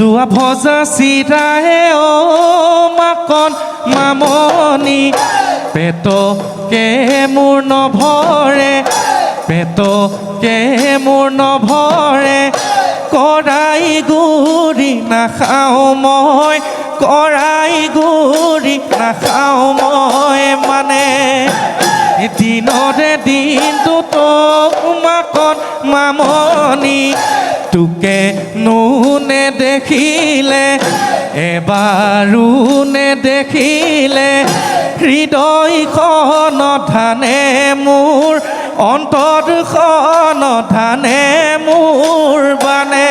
দুয়া ভজা চিৰাহে অ মাকন মামনি পেটকে মোৰ নভৰে পেটকে মোৰ নভৰে কৰাই গুৰি নাখাওঁ মই কৰাই গুৰি নাখাওঁ মই মানে দিনৰে দিনটো তোক মাকন মামনি তোকে নেদেখিলে এবাৰো নেদেখিলে হৃদয়খন ধানে মোৰ অন্তৰখন ধানে মোৰ বানে